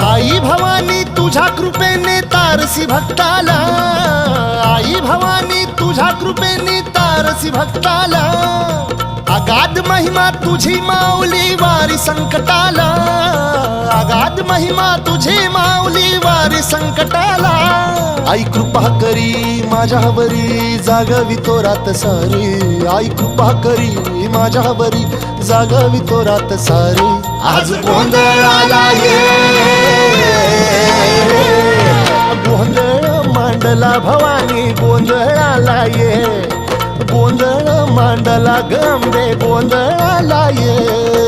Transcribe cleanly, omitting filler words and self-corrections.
आई भवानी तुझ्या कृपेने तारसी भक्ताला, आई भवानी तुझ्या कृपेने तारसी भक्ताला, अगाध महिमा तुझी माऊली वारी संकटाला, अगाध महिमा तुझी माऊली वारी संकटाला. आई कृपा करी माझ्यावरी जागवी तो रात सारी, आई कृपा करी माझ्यावरी जागवी तो रात सारी. आज गोंधळाला ये, गोंधळ मांडला भवानी गोंधळाला ये, गोंधळ मांडला गंबे गोंधळाला ये.